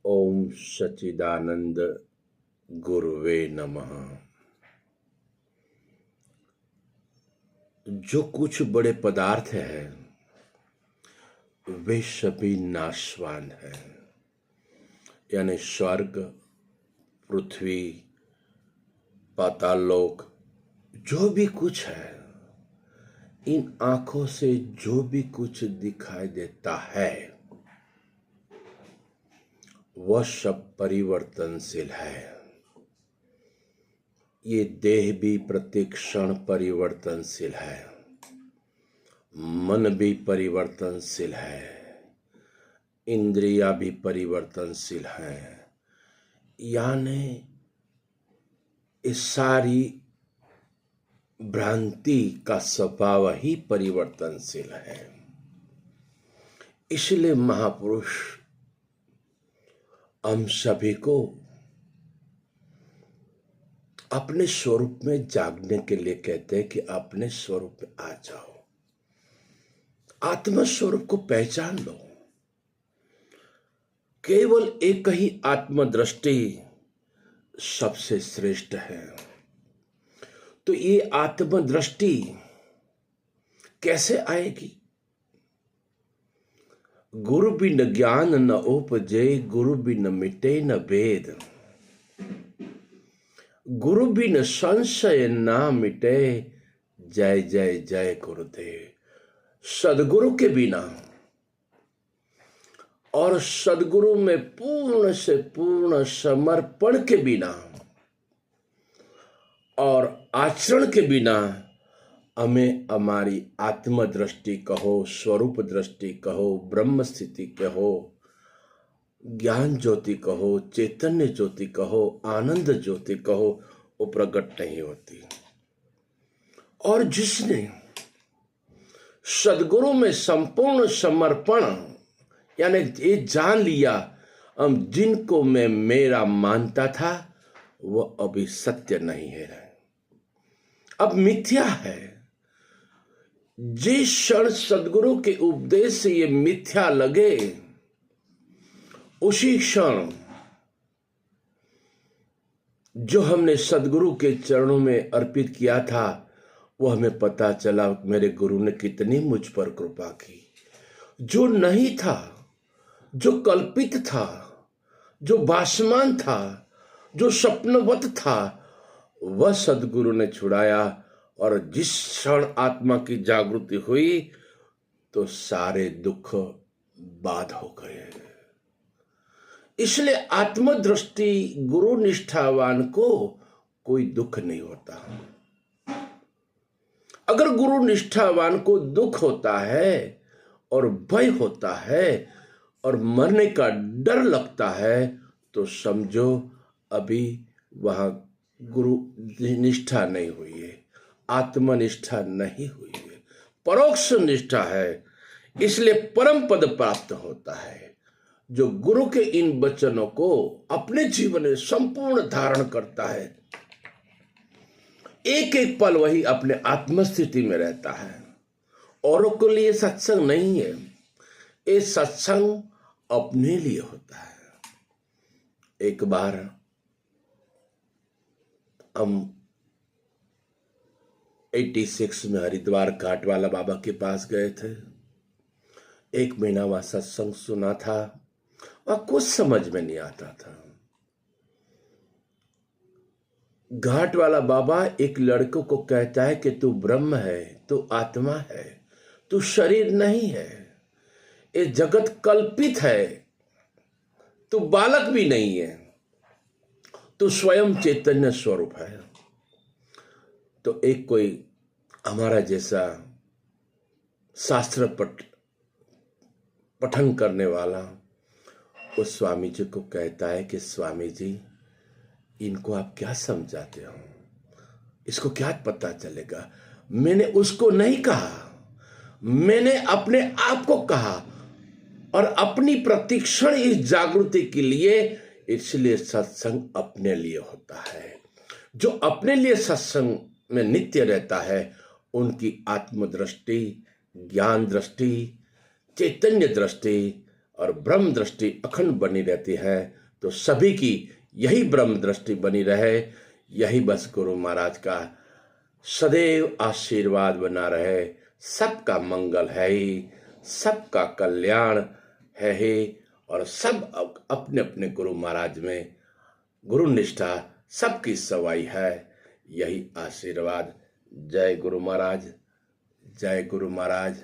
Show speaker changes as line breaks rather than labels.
ओम सच्चिदानंद गुरुवे नमः। जो कुछ बड़े पदार्थ हैं वे सभी नाशवान हैं, यानी स्वर्ग, पृथ्वी, पाताललोक, जो भी कुछ है, इन आंखों से जो भी कुछ दिखाई देता है वह सब परिवर्तनशील है। ये देह भी प्रत्येक क्षण परिवर्तनशील है, मन भी परिवर्तनशील है, इंद्रियां भी परिवर्तनशील हैं, यानी इस सारी भ्रांति का स्वभाव ही परिवर्तनशील है। इसलिए महापुरुष हम सभी को अपने स्वरूप में जागने के लिए कहते हैं कि अपने स्वरूप में आ जाओ, आत्म स्वरूप को पहचान लो। केवल एक ही आत्मदृष्टि सबसे श्रेष्ठ है। तो ये आत्मदृष्टि कैसे आएगी? गुरु बिन ज्ञान न उपजे, गुरु बिन मिटे न भेद, गुरु बिन संशय ना मिटे, जय जय जय गुरुदेव। सदगुरु के बिना और सदगुरु में पूर्ण से पूर्ण समर्पण के बिना और आचरण के बिना हमें हमारी आत्मदृष्टि कहो, स्वरूप दृष्टि कहो, ब्रह्म स्थिति कहो, ज्ञान ज्योति कहो, चैतन्य ज्योति कहो, आनंद ज्योति कहो, वो प्रकट नहीं होती। और जिसने सदगुरु में संपूर्ण समर्पण यानी ये जान लिया, हम जिनको मैं मेरा मानता था वो अभी सत्य नहीं है, अब मिथ्या है। जिस क्षण सदगुरु के उपदेश से ये मिथ्या लगे, उसी क्षण जो हमने सदगुरु के चरणों में अर्पित किया था वो हमें पता चला मेरे गुरु ने कितनी मुझ पर कृपा की। जो नहीं था, जो कल्पित था, जो भासमान था, जो स्वप्नवत था, वह सदगुरु ने छुड़ाया। और जिस क्षण आत्मा की जागृति हुई तो सारे दुख बाद हो गए। इसलिए आत्मदृष्टि गुरु निष्ठावान को कोई दुख नहीं होता। अगर गुरु निष्ठावान को दुख होता है और भय होता है और मरने का डर लगता है तो समझो अभी वहां गुरु निष्ठा नहीं हुई है, आत्मनिष्ठा नहीं हुई है, परोक्ष निष्ठा है। इसलिए परम पद प्राप्त होता है। जो गुरु के इन वचनों को अपने जीवन में संपूर्ण धारण करता है, एक एक पल वही अपने आत्मस्थिति में रहता है। औरों के लिए सत्संग नहीं है, ये सत्संग अपने लिए होता है। एक बार हम 86 में हरिद्वार घाट वाला बाबा के पास गए थे। 1 महीना वहां सत्संग सुना था और कुछ समझ में नहीं आता था। घाट वाला बाबा एक लड़कों को कहता है कि तू ब्रह्म है, तू आत्मा है, तू शरीर नहीं है, ये जगत कल्पित है, तू बालक भी नहीं है, तू स्वयं चैतन्य स्वरूप है। तो एक कोई हमारा जैसा शास्त्र पठन करने वाला उस स्वामी जी को कहता है कि स्वामी जी इनको आप क्या समझाते हो, इसको क्या पता चलेगा। मैंने उसको नहीं कहा, मैंने अपने आप को कहा और अपनी प्रतिक्षण इस जागृति के लिए। इसलिए सत्संग अपने लिए होता है। जो अपने लिए सत्संग में नित्य रहता है उनकी आत्मदृष्टि, ज्ञान दृष्टि, चैतन्य दृष्टि और ब्रह्म दृष्टि अखंड बनी रहती है। तो सभी की यही ब्रह्म दृष्टि बनी रहे, यही बस गुरु महाराज का सदैव आशीर्वाद बना रहे। सबका मंगल है ही, सबका कल्याण है ही, और सब अपने अपने गुरु महाराज में गुरु निष्ठा सबकी सवाई है। यही आशीर्वाद। जय गुरु महाराज, जय गुरु महाराज।